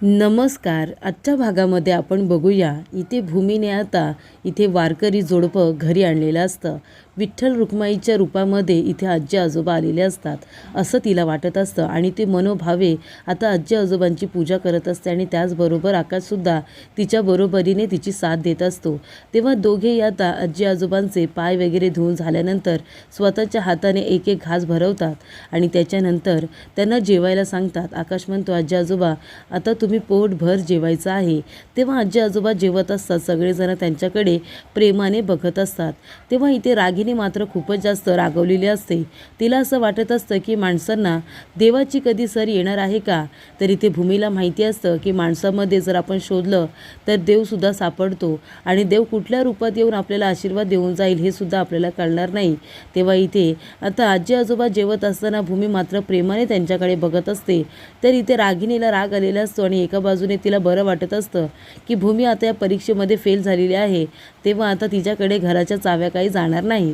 नमस्कार. आजच्या भागामध्ये आपण बघूया, इथे भूमीने आता इथे वारकरी जोडपं घरी आणलेलं असतं. विठ्ठल रुक्माईच्या रूपामध्ये इथे आजी आजोबा आलेले असतात असं तिला वाटत असतं आणि ते मनोभावे आता आजी आजोबांची पूजा करत असते आणि त्याचबरोबर आकाशसुद्धा तिच्या बरोबरीने तिची साथ देत असतो. तेव्हा दोघेही आता आजी आजोबांचे पाय वगैरे धुवून झाल्यानंतर स्वतःच्या हाताने एक एक घास भरवतात आणि त्याच्यानंतर त्यांना जेवायला सांगतात. आकाश म्हणतो, आजी आजोबा आता तुम्ही पोटभर जेवायचं आहे. तेव्हा आजी आजोबा जेवत असतात. सगळेजण त्यांच्याकडे प्रेमाने बघत असतात. तेव्हा इथे रागिनी मात्र खूपच जास्त रागवलेली असते. तिला असं वाटत असतं की माणसांना देवाची कधी सर येणार आहे का. तर इथे भूमीला माहिती असतं की माणसामध्ये जर आपण शोधलं तर देवसुद्धा सापडतो आणि देव कुठल्या रूपात येऊन आपल्याला आशीर्वाद देऊन जाईल हे सुद्धा आपल्याला कळणार नाही. तेव्हा इथे आता आजी आजोबा जेवत असताना भूमी मात्र प्रेमाने त्यांच्याकडे बघत असते. तर इथे रागिनीला राग आलेला असतो आणि एका बाजूने तिला बरं वाटत असतं की भूमी आता या परीक्षेमध्ये फेल झालेली आहे. तेव्हा आता तिच्याकडे घराच्या चाव्या काही जाणार नाहीत.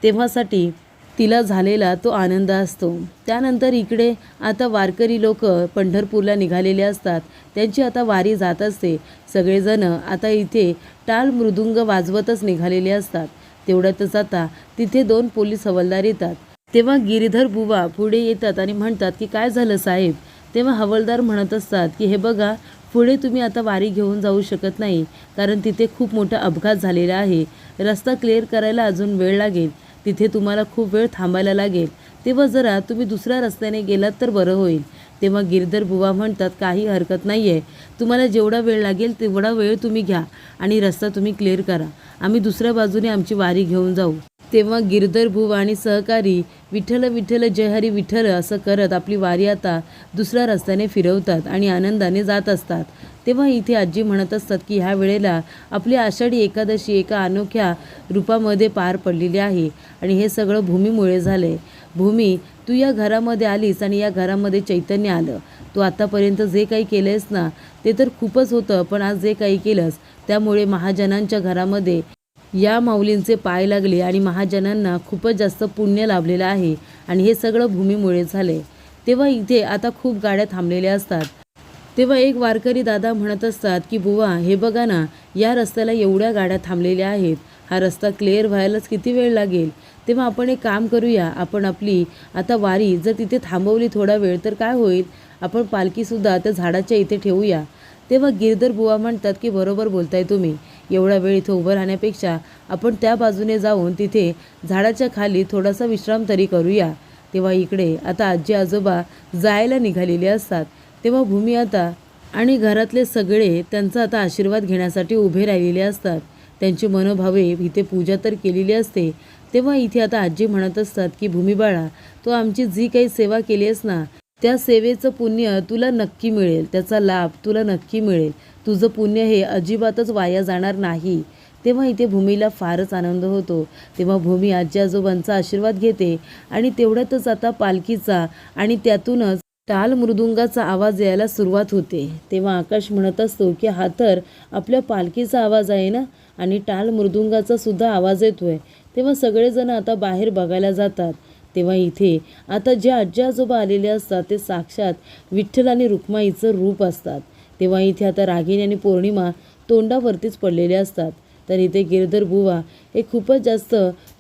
तेव्हासाठी तिला झालेला तो आनंद असतो. त्यानंतर इकडे आता वारकरी लोक पंढरपूरला निघालेले असतात. त्यांची आता वारी जात असते. सगळेजण आता इथे टाळ मृदुंग वाजवतच निघालेले असतात. तेवढ्यातच आता तिथे 2 पोलीस हवालदार येतात. तेव्हा गिरीधर बुवा पुढे येतात आणि म्हणतात की काय झालं साहेब. तेव्हा हवालदार म्हणत असतात की हे बघा, पुढे तुम्ही आता वारी घेऊन जाऊ शकत नाही, कारण तिथे खूप मोठा अपघात झालेला आहे. रस्ता क्लिअर करायला अजून वेळ लागेल. तिथे तुम्हाला खूप वेळ थांबायला लागेल. तेव्हा जरा तुम्ही दुसऱ्या रस्त्याने गेलात तर बरं होईल. तेव्हा गिरधर बुवा म्हणतात, काही हरकत नाही आहे. तुम्हाला जेवढा वेळ लागेल तेवढा वेळ तुम्ही घ्या आणि रस्ता तुम्ही क्लिअर करा. आम्ही दुसऱ्या बाजूने आमची वारी घेऊन जाऊ. तेव्हा गिरधर बुवा आणि सहकारी विठ्ठल विठ्ठल जय हरी विठ्ठल असं करत आपली वारी आता दुसऱ्या रस्त्याने फिरवतात आणि आनंदाने जात असतात. तेव्हा इथे आजी म्हणत असतात की ह्या वेळेला आपली आषाढी एकादशी एका अनोख्या रूपामध्ये पार पडलेली आहे आणि हे सगळं भूमीमुळे झाले. भूमी, तू या घरामध्ये आलीस आणि या घरामध्ये चैतन्य आलं. तू आतापर्यंत जे काही केलंयस ना ते तर खूपच होतं, पण आज जे काही केलंस त्यामुळे महाजनांच्या घरामध्ये या माऊलींचे पाय लागले आणि महाजनांना खूपच जास्त पुण्य लाभलेलं आहे आणि हे सगळं भूमीमुळे झाले. तेव्हा इथे आता खूप गाड्या थांबलेल्या असतात. तेव्हा एक वारकरी दादा म्हणत असतात की बुवा, हे बघा ना, या रस्त्याला एवढ्या गाड्या थांबलेल्या आहेत. हा रस्ता क्लिअर व्हायलाच किती वेळ लागेल. तेव्हा आपण एक काम करूया, आपण आपली आता वारी जर तिथे थांबवली थोडा वेळ तर काय होईल, आपण पालखीसुद्धा त्या झाडाच्या इथे ठेवूया. तेव्हा गिरधर बुवा म्हणतात की बरोबर बोलताय तुम्ही. एवढा वेळ इथं उभं राहण्यापेक्षा आपण त्या बाजूने जाऊन तिथे झाडाच्या खाली थोडासा विश्राम तरी करूया. तेव्हा इकडे आता आजी आजोबा जायला निघालेले असतात. तेव्हा भूमी आता आणि घरातले सगळे त्यांचा आता आशीर्वाद घेण्यासाठी उभे राहिलेले असतात. त्यांची मनोभावे इथे पूजा तर केलेली असते. तेव्हा इथे आता आजी म्हणत असतात की भूमी बाळा, तू आमची जी काही सेवा केली आहेस ना त्या सेवेचं पुण्य तुला नक्की मिळेल. त्याचा लाभ तुला नक्की मिळेल. तुझं पुण्य हे अजिबातच वाया जाणार नाही. तेव्हा इथे भूमीला फारच आनंद होतो. तेव्हा भूमी आजी आजोबांचा आशीर्वाद घेते आणि तेवढ्यातच आता पालखीचा आणि त्यातूनच टाळ मृदुंगाचा आवाज यायला सुरुवात होते. तेव्हा आकाश म्हणत असतो की हा तर आपल्या पालखीचा आवाज आहे ना आणि टाळ मृदुंगाचा सुद्धा आवाज येतोय. तेव्हा सगळेजण आता बाहेर बघायला जातात. तेव्हा इथे आता जे आजी आजोबा आलेले असतात ते साक्षात विठ्ठल आणि रुक्माईचं रूप असतात. तेव्हा इथे आता रागिनी आणि पौर्णिमा तोंडावरतीच पडलेले असतात. तर इथे गिरधर बुवा हे खूपच जास्त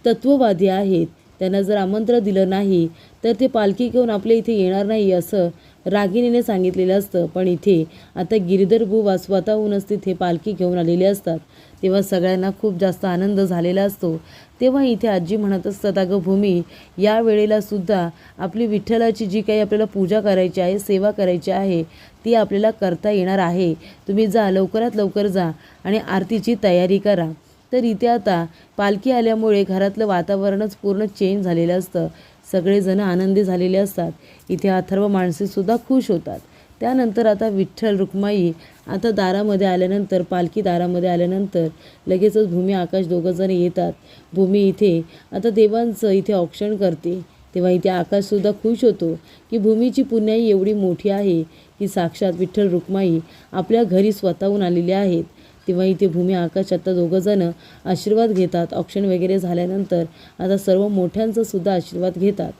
तत्ववादी आहेत. त्यांना जर आमंत्रण दिलं नाही तर ते पालखी घेऊन आपल्या इथे येणार नाही असं रागिनीने सांगितलेलं असतं. पण इथे आता गिरधर बुवा स्वतःहूनच तिथे पालखी घेऊन आलेले असतात. तेव्हा सगळ्यांना खूप जास्त आनंद झालेला असतो. तेव्हा इथे आजी म्हणत असतात, अगं भूमी, या वेळेला सुद्धा आपली विठ्ठलाची जी काही आपल्याला पूजा करायची आहे, सेवा करायची आहे, ती आपल्याला करता येणार आहे. तुम्ही जा, लवकरात लवकर जा आणि आरतीची तयारी करा. तर इथे आता पालखी आल्यामुळे घरातलं वातावरणच पूर्ण चेंज झालेलं असतं. सगळेजण आनंदी झालेले असतात. इथे अथर्व माणसेसुद्धा खुश होतात. त्यानंतर आता विठ्ठल रुक्माई आता दारामध्ये आल्यानंतर, पालखी दारामध्ये आल्यानंतर लगेचच भूमी आकाश दोघंजण येतात. भूमी इथे आता देवांचं इथे औक्षण करते. तेव्हा इथे आकाशसुद्धा खुश होतो की भूमीची पुण्याई एवढी मोठी आहे की साक्षात विठ्ठल रुक्माई आपल्या घरी स्वतःहून आलेले आहेत. तेव्हा इथे भूमी आकाश आता दोघंजण आशीर्वाद घेतात. औक्षण वगैरे झाल्यानंतर आता सर्व मोठ्यांचा सुद्धा आशीर्वाद घेतात.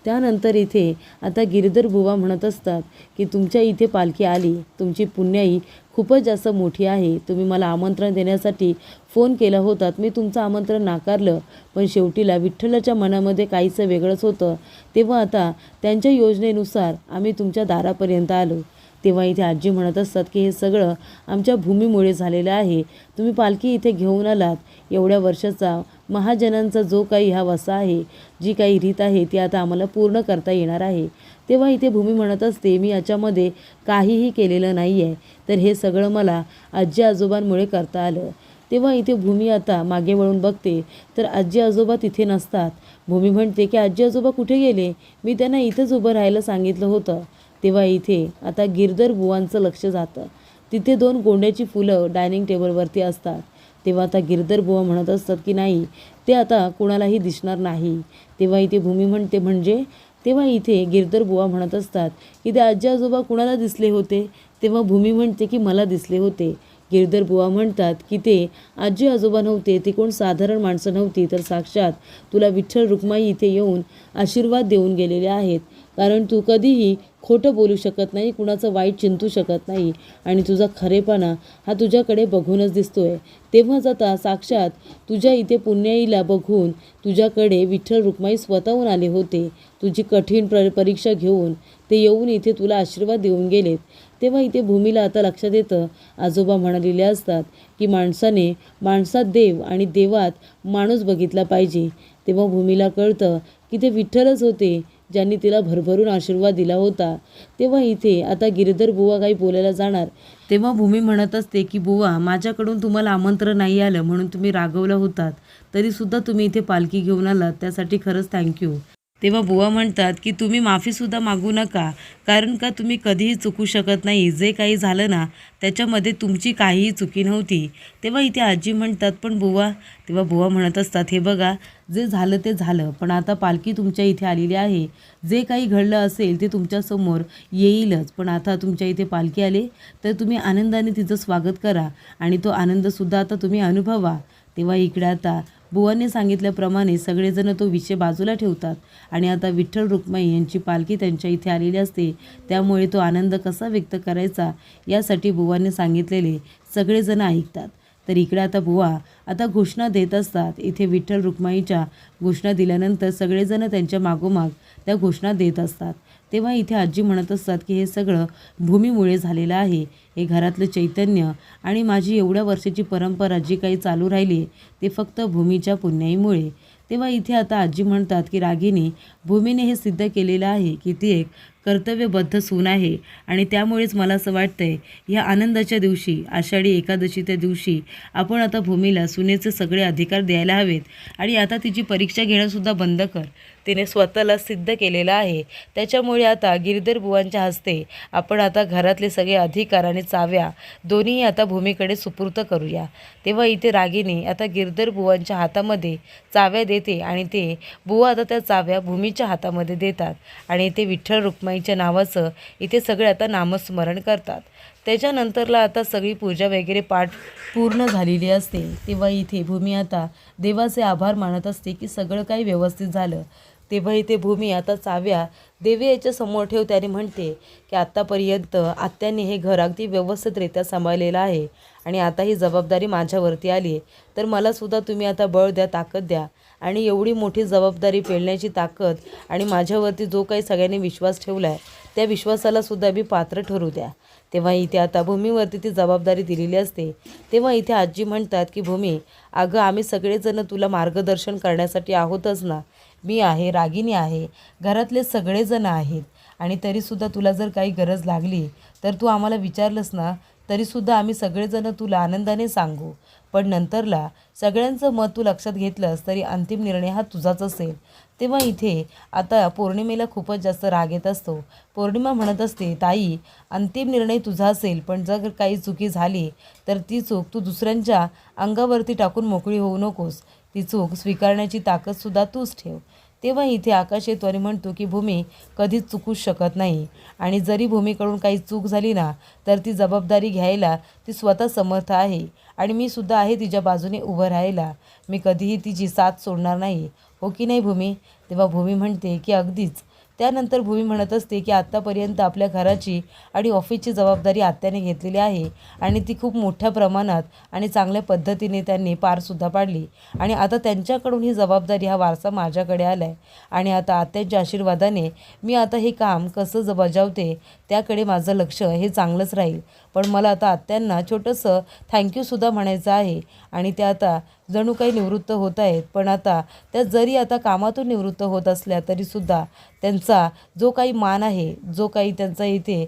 त्यानंतर इथे आता गिरधर बुवा म्हणत असतात की तुमच्या इथे पालखी आली, तुमची पुण्याई खूपच जास्त मोठी आहे. तुम्ही मला आमंत्रण देण्यासाठी फोन केला होतात, मी तुमचं आमंत्रण नाकारलं, पण शेवटीला विठ्ठलाच्या मनामध्ये काहीसं वेगळंच होतं. तेव्हा आता त्यांच्या योजनेनुसार आम्ही तुमच्या दारापर्यंत आलो. तेव्हा इथे आजी म्हणत असतात की हे सगळं आमच्या भूमीमुळे झालेलं आहे. तुम्ही पालखी इथे घेऊन आलात, एवढ्या वर्षाचा महाजनांचा जो काही हा वसा आहे, जी काही रीत आहे ती आता आम्हाला पूर्ण करता येणार आहे. तेव्हा इथे भूमी म्हणत असते मी याच्यामध्ये काहीही केलेलं नाही आहे, तर हे सगळं मला आजी आजोबांमुळे करता आलं. तेव्हा इथे भूमी आता मागे वळून बघते तर आजी आजोबा तिथे नसतात. भूमी म्हणते की आजी आजोबा कुठे गेले, मी त्यांना इथंच उभं राहायला सांगितलं होतं. तेव्हा इथे आता गिरधर बुवांचं लक्ष जातं. तिथे 2 गोंड्याची फुलं डायनिंग टेबलवरती असतात. तेव्हा आता गिरधर बुवा म्हणत असतात की नाही, ते आता कुणालाही दिसणार नाही. तेव्हा इथे भूमी म्हणते म्हणजे? तेव्हा इथे गिरधर बुवा म्हणत असतात की ते आजी आजोबा कुणाला दिसले होते? तेव्हा भूमी म्हणते की मला दिसले होते. गिरधर बुवा म्हणतात की ते आजी आजोबा नव्हते, ते कोण साधारण माणसं नव्हती, तर साक्षात तुला विठ्ठल रुक्माई इथे येऊन आशीर्वाद देऊन गेलेले आहेत. कारण तू कधीही खोटं बोलू शकत नाही, कुणाचं वाईट चिंतू शकत नाही आणि तुझा खरेपणा हा तुझ्याकडे बघूनच दिसतोय. तेव्हाच आता साक्षात तुझ्या इथे पुण्याईला बघून तुझ्याकडे विठ्ठल रुक्माई स्वतःहून आले होते. तुझी कठीण परीक्षा घेऊन ते येऊन इथे तुला आशीर्वाद देऊन गेलेत. तेव्हा इथे भूमीला आता लक्षात येतं, आजोबा म्हणालेले असतात की माणसाने माणसात देव आणि देवात माणूस बघितला पाहिजे. तेव्हा भूमीला कळतं की ते विठ्ठलच होते ज्यांनी तिला भरभरून आशीर्वाद दिला होता. तेव्हा इथे आता गिरधर बुवा काही बोलायला जाणार तेव्हा भूमी म्हणत असते की बुवा, माझ्याकडून तुम्हाला आमंत्रण नाही आलं म्हणून तुम्ही रागवला होतात, तरीसुद्धा तुम्ही इथे पालखी घेऊन आलात, त्यासाठी खरंच थँक्यू. तेव्हा बुवा म्हणतात की तुम्ही माफीसुद्धा मागू नका, कारण का तुम्ही कधीही चुकू शकत नाही. जे काही झालं ना त्याच्यामध्ये तुमची काहीही चुकी नव्हती. तेव्हा इथे आजी म्हणतात पण बुवा, तेव्हा बुवा म्हणत असतात हे बघा, जे झालं ते झालं, पण आता पालखी तुमच्या इथे आलेली आहे. जे काही घडलं असेल ते तुमच्यासमोर येईलच, पण आता तुमच्या इथे पालखी आले तर तुम्ही आनंदाने तिचं स्वागत करा आणि तो आनंदसुद्धा आता तुम्ही अनुभवा. तेव्हा इकडे आता बुवांनी सांगितल्याप्रमाणे सगळेजण तो विषय बाजूला ठेवतात आणि आता विठ्ठल रुक्माई यांची पालखी त्यांच्या इथे आलेली असते. त्यामुळे तो आनंद कसा व्यक्त करायचा यासाठी बुवांनी सांगितलेले सगळेजण ऐकतात. तर इकडे आता बुवा आता घोषणा देत असतात. इथे विठ्ठल रुक्माईच्या घोषणा दिल्यानंतर सगळेजण त्यांच्या मागोमाग त्या घोषणा देत असतात. तेव्हा इथे आजी म्हणत असतात की हे सगळं भूमीमुळे झालेलं आहे. हे घरातलं चैतन्य आणि माझी एवढ्या वर्षाची परंपरा जी काही चालू राहिली ते फक्त भूमीच्या पुण्याईमुळे. तेव्हा इथे आता आजी म्हणतात की रागिनी, भूमीने हे सिद्ध केलेलं आहे की ती एक कर्तव्यबद्ध सून आहे आणि त्यामुळेच मला असं वाटतंय ह्या आनंदाच्या दिवशी, आषाढी एकादशीच्या दिवशी आपण आता भूमीला सुनेचे सगळे अधिकार द्यायला हवेत. आणि आता तिची परीक्षा घेणंसुद्धा बंद कर, तिने स्वतःला सिद्ध केलेलं आहे. त्याच्यामुळे आता गिरधर बुवांच्या हस्ते आपण आता घरातले सगळे अधिकार आणि चाव्या दोन्हीही आता भूमीकडे सुपूर्त करूया. तेव्हा इथे रागिनी आता गिरधर बुवांच्या हातामध्ये चाव्या देते आणि ते बुवा आता त्या चाव्या भूमीच्या हातामध्ये देतात आणि ते विठ्ठल रुक्माईच्या नावाचं इथे सगळे आता नामस्मरण करतात. त्याच्यानंतरला आता सगळी पूजा वगैरे पाठ पूर्ण झालेली असते. तेव्हा इथे भूमी आता देवाचे आभार मानत असते की सगळं काही व्यवस्थित झालं. तेव्हा इथे भूमी आता चाव्या देवी याच्या समोर ठेवते आणि म्हणते की आत्तापर्यंत आत्याने हे घर अगदी व्यवस्थितरित्या सांभाळलेलं आहे आणि आता ही जबाबदारी माझ्यावरती आली आहे, तर मलासुद्धा तुम्ही आता बळ द्या, ताकद द्या आणि एवढी मोठी जबाबदारी पेलण्याची ताकद आणि माझ्यावरती जो काही सगळ्यांनी विश्वास ठेवला आहे त्या विश्वासालासुद्धा मी पात्र ठरू द्या. तेव्हा इथे आता भूमीवरती ती जबाबदारी दिलेली असते. तेव्हा इथे आजी म्हणतात की भूमी, अगं आम्ही सगळेजण तुला मार्गदर्शन करण्यासाठी आहोतच ना. मी आहे, रागिनी आहे, घरातले सगळेजण आहेत आणि तरीसुद्धा तुला जर काही गरज लागली तर तू आम्हाला विचारलंस ना, तरीसुद्धा आम्ही सगळेजण तुला आनंदाने सांगू. पण नंतरला सगळ्यांचं मत तू लक्षात घेतलंस तरी अंतिम निर्णय हा तुझाच असेल. तेव्हा इथे आता पौर्णिमेला खूपच जास्त राग येत असतो. पौर्णिमा म्हणत असते, ताई अंतिम निर्णय तुझा असेल, पण जर काही चुकी झाली तर ती चूक तू दुसऱ्यांच्या अंगावरती टाकून मोकळी होऊ नकोस. ती चूक स्वीकारण्याची ताकदसुद्धा तूच ठेव. तेव्हा इथे आकाश येतो आणि म्हणतो की भूमी कधीच चुकूच शकत नाही आणि जरी भूमीकडून काही चूक झाली ना तर ती जबाबदारी घ्यायला ती स्वतः समर्थ आहे आणि मी सुद्धा आहे तिच्या बाजूने उभं राहायला. मी कधीही तिची साथ सोडणार नाही, हो की नाही भूमी? तेव्हा भूमी म्हणते की अगदीच. त्यानंतर भूमी म्हणत असते की आत्तापर्यंत आपल्या घराची आणि ऑफिसची जबाबदारी आत्याने घेतलेली आहे आणि ती खूप मोठ्या प्रमाणात आणि चांगल्या पद्धतीने त्यांनी पारसुद्धा पाडली आणि आता त्यांच्याकडून ही जबाबदारी हा वारसा माझ्याकडे आला आहे आणि आता आत्यांच्या आशीर्वादाने मी आता हे काम कसं बजावते त्याकडे माझं लक्ष हे चांगलंच राहील. पण मला आता आत्यांना छोटंसं थँक्यूसुद्धा म्हणायचं आहे आणि त्या आता जणू काही निवृत्त होत आहेत. पण आता त्या जरी आता कामातून निवृत्त होत असल्या तरीसुद्धा त्यांचा जो काही मान आहे, जो काही त्यांचा इथे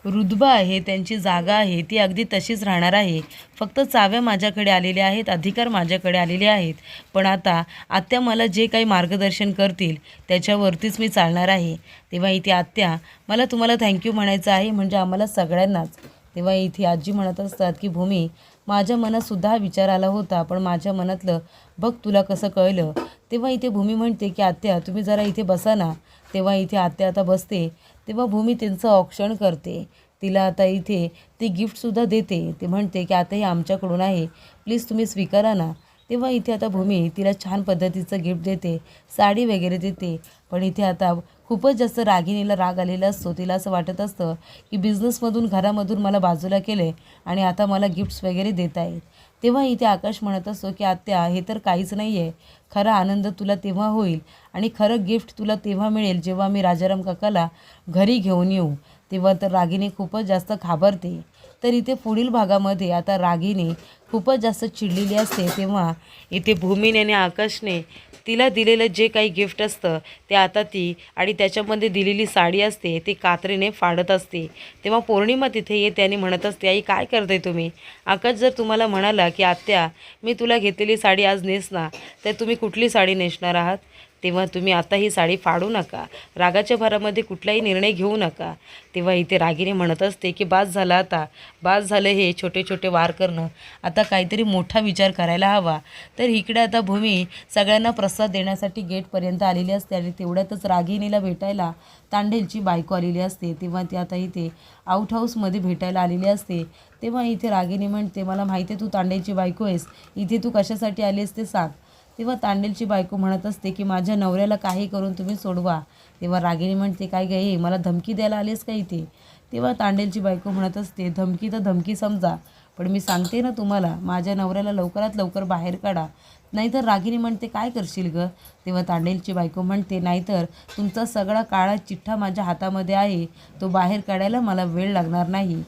रुतबा आहे, त्यांची जागा आहे ती अगदी तशीच राहणार आहे. फक्त चाव्या माझ्याकडे आलेल्या आहेत, अधिकार माझ्याकडे आलेले आहेत. पण आता आत्या मला जे काही मार्गदर्शन करतील त्याच्यावरतीच मी चालणार आहे. तेव्हा इथे आत्या मला तुम्हाला थँक्यू म्हणायचं आहे, म्हणजे आम्हाला सगळ्यांनाच. तेव्हा इथे आजी म्हणत असतात की भूमी, माझ्या मनातसुद्धा हा विचार आला होता, पण माझ्या मनातलं बघ तुला कसं कळलं. तेव्हा इथे भूमी म्हणते की आत्या तुम्ही जरा इथे बसा ना. तेव्हा इथे आत्या आता बसते. तेव्हा भूमी त्यांचं औक्षण करते. तिला आता इथे ती गिफ्टसुद्धा देते. ते म्हणते की आता हे आमच्याकडून आहे, प्लीज तुम्ही स्वीकारा ना. तेव्हा इथे आता भूमी तिला छान पद्धतीचं गिफ्ट देते, साडी वगैरे देते. पण इथे आता खूपच जास्त रागिणीला राग आलेला असतो. तिला असं वाटत असतं की बिझनेसमधून घरामधून मला बाजूला केले आणि आता मला गिफ्ट्स वगैरे देत आहेत. तेव्हा इथे आकाश म्हणत असतो की आत्या हे तर काहीच नाही आहे. खरा आनंद तुला तेव्हा होईल आणि खरं गिफ्ट तुला तेव्हा मिळेल जेव्हा मी राजाराम काकाला घरी घेऊन येऊ. तेव्हा तर रागिणी खूपच जास्त घाबरते. तर इथे पुढील भागामध्ये आता रागिणी खूपच जास्त चिडलेली असते. तेव्हा इथे भूमीने आणि आकाशने तिला दिलेलं जे काही गिफ्ट असतं ते आता ती आणि त्याच्यामध्ये दिलेली साडी असते ते कात्रीने फाडत असते. तेव्हा पौर्णिमा तिथे येते आणि म्हणत असते, आई काय करते तुम्ही. आकाश जर तुम्हाला म्हणाला की आत्या मी तुला घेतलेली साडी आज नेस ना, तर तुम्ही कुठली साडी नेसणार आहात. तेव्हा तुम्ही आता ही साडी फाडू नका, रागाच्या भरामध्ये कुठलाही निर्णय घेऊ नका. तेव्हा इथे रागिणी म्हणत असते की बास झालं, आता बास झालं हे छोटे छोटे वार करणं, आता काहीतरी मोठा विचार करायला हवा. तर इकडे आता भूमी सगळ्यांना प्रसाद देण्यासाठी गेटपर्यंत आलेली असते आणि तेवढ्यातच रागिणीला भेटायला तांडेलची बायको आलेली असते. तेव्हा ती आता इथे आउट हाऊसमध्ये भेटायला आलेली असते. तेव्हा इथे रागिणी म्हणते, मला माहिती आहे तू तांडेलची बायको आहेस, इथे तू कशासाठी आलीस ते सांग. तेव्हा तांडेलची बायको म्हणत असते की माझ्या नवऱ्याला काही करून तुम्ही सोडवा. तेव्हा रागिणी म्हणते, काय गं मला धमकी द्यायला आलीस का इथे. तेव्हा तांडेलची बायको म्हणत असते, धमकी तर धमकी समजा, पण मी सांगते ना तुम्हाला माझ्या नवऱ्याला लवकरात लवकर बाहेर काढा, नाहीतर. रागिणी म्हणते, काय करशील गं. तेव्हा तांडेलची बायको म्हणते, नाहीतर तुमचा सगळा काळा चिठ्ठा माझ्या हातामध्ये आहे, तो बाहेर काढायला मला वेळ लागणार नाही.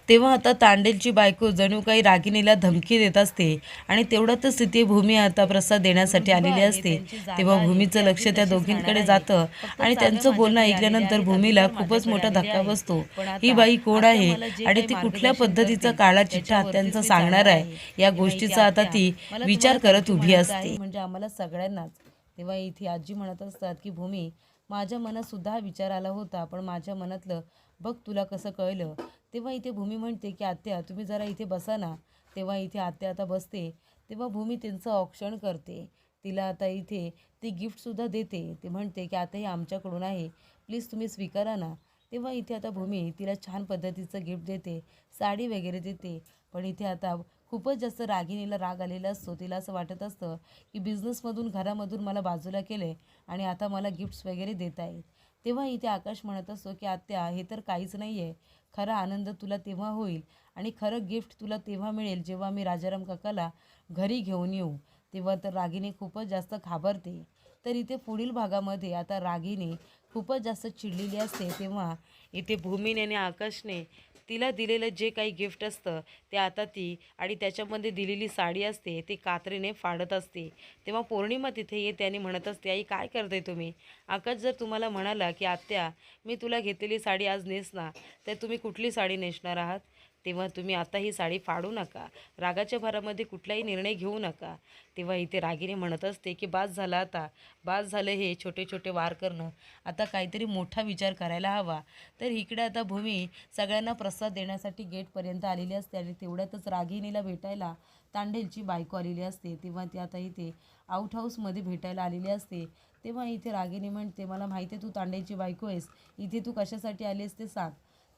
तेव्हा आता तांडेलची बायको जणू काही रागिणीला धमकी देत असते आणि तेवढ्यातच तिथे भूमी आता प्रसाद देण्यासाठी आलेली असते. तेव्हा भूमीचं लक्ष त्या दोघींकडे जातं आणि त्यांचं बोलणं ऐकल्यानंतर भूमीला खूपच मोठा धक्का बसतो. ही बाई कोण आहे आणि ती कुठल्या पद्धतीचा काळा चिठ्ठा त्यांचा सांगणार आहे, या गोष्टीचा आता ती विचार करत उभी असते. म्हणजे आम्हाला सगळ्यांनाच. तेव्हा इथे आजी म्हणत असतात की भूमी, माझ्या मनात सुद्धा हा विचार आला होता, पण माझ्या मनातलं बघ तुला कसं कळलं. तेव्हा इथे भूमी म्हणते की आत्या तुम्ही जरा इथे बसा ना. तेव्हा इथे आत्या आता बसते. तेव्हा भूमी त्यांचं औक्षण करते. तिला आता इथे ती गिफ्टसुद्धा देते. ते म्हणते की आता हे आमच्याकडून आहे, प्लीज तुम्ही स्वीकारा ना. तेव्हा इथे आता भूमी तिला छान पद्धतीचं गिफ्ट देते, साडी वगैरे देते. पण इथे आता खूपच जास्त रागिणीला राग आलेला असतो. तिला असं वाटत असतं की बिझनेसमधून घरामधून मला बाजूला केले आणि आता मला गिफ्ट्स वगैरे देत आहेत. तेव्हा इथे आकाश म्हणत असतो की आत्या हे तर काहीच नाही आहे. खरा आनंद तुला तेव्हा होईल आणि खरं गिफ्ट तुला तेव्हा मिळेल जेव्हा मी राजाराम काकाला घरी घेऊन येऊ. तेव्हा तर रागिणी खूपच जास्त घाबरते. तर इथे पुढील भागामध्ये आता रागिणी खूपच जास्त चिडलेली असते. तेव्हा इथे भूमीने आणि आकाशने तिला दिलेलं जे काही गिफ्ट असतं ते आता ती आणि त्याच्यामध्ये दिलेली साडी असते ते कात्रीने फाडत असते. तेव्हा पौर्णिमा तिथे येते आणि म्हणत असते, आई काय करते तुम्ही. आकाश जर तुम्हाला म्हणाला की आत्या मी तुला घेतलेली साडी आज नेस ना, तर तुम्ही कुठली साडी नेसणार आहात. तेव्हा तुम्ही आता ही साडी फाडू नका, रागाच्या भरामध्ये कुठलाही निर्णय घेऊ नका. तेव्हा इथे रागिणी म्हणत असते की बास झालं, आता बास झालं हे छोटे छोटे वार करणं, आता काहीतरी मोठा विचार करायला हवा. तर इकडे आता भूमी सगळ्यांना प्रसाद देण्यासाठी गेटपर्यंत आलेली असते आणि तेवढ्यातच रागिणीला भेटायला तांडेलची बायको आलेली असते. तेव्हा ती आता इथे आउट हाऊसमध्ये भेटायला आलेली असते. तेव्हा इथे रागिणी म्हणते, मला माहिती आहे तू तांडेलची बायको आहेस, इथे तू कशासाठी आलीस ते सांग.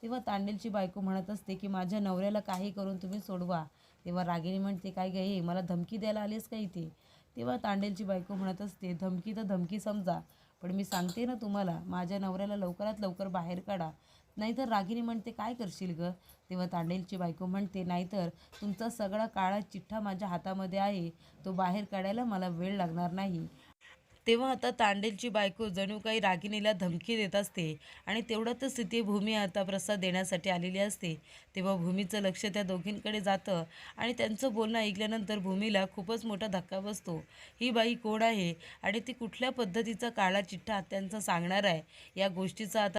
तेव्हा तांडेलची बायको म्हणत असते की माझ्या नवऱ्याला काही करून तुम्ही सोडवा. तेव्हा रागिणी म्हणते, काय गं मला धमकी द्यायला आलीस का इथे. तेव्हा तांडेलची बायको म्हणत असते, धमकी तर धमकी समजा, पण मी सांगते ना तुम्हाला, माझ्या नवऱ्याला लवकरात लवकर बाहेर काढा, नाहीतर रागिनी म्हणते काय करशील गं. तेव्हा तांडेलची बायको म्हणते, नाहीतर तुमचा सगळा काळा चिठ्ठा माझ्या हातामध्ये आहे, तो बाहेर काढायला मला वेळ लागणार नाही. तेव्हा आता तांडेलची बायको जणू काही रागिनीला धमकी देत असते आणि तेवढ्यातच तिथे भूमी आता प्रसाद देण्यासाठी आलेली असते. तेव्हा भूमीचं लक्ष त्या दोघींकडे जातं आणि त्यांचं बोलणं ऐकल्यानंतर भूमीला खूपच मोठा धक्का बसतो. ही बाई कोण आहे आणि ती कुठल्या पद्धतीचा काळा चिठ्ठा त्यांचा सांगणार आहे, या गोष्टीचा आता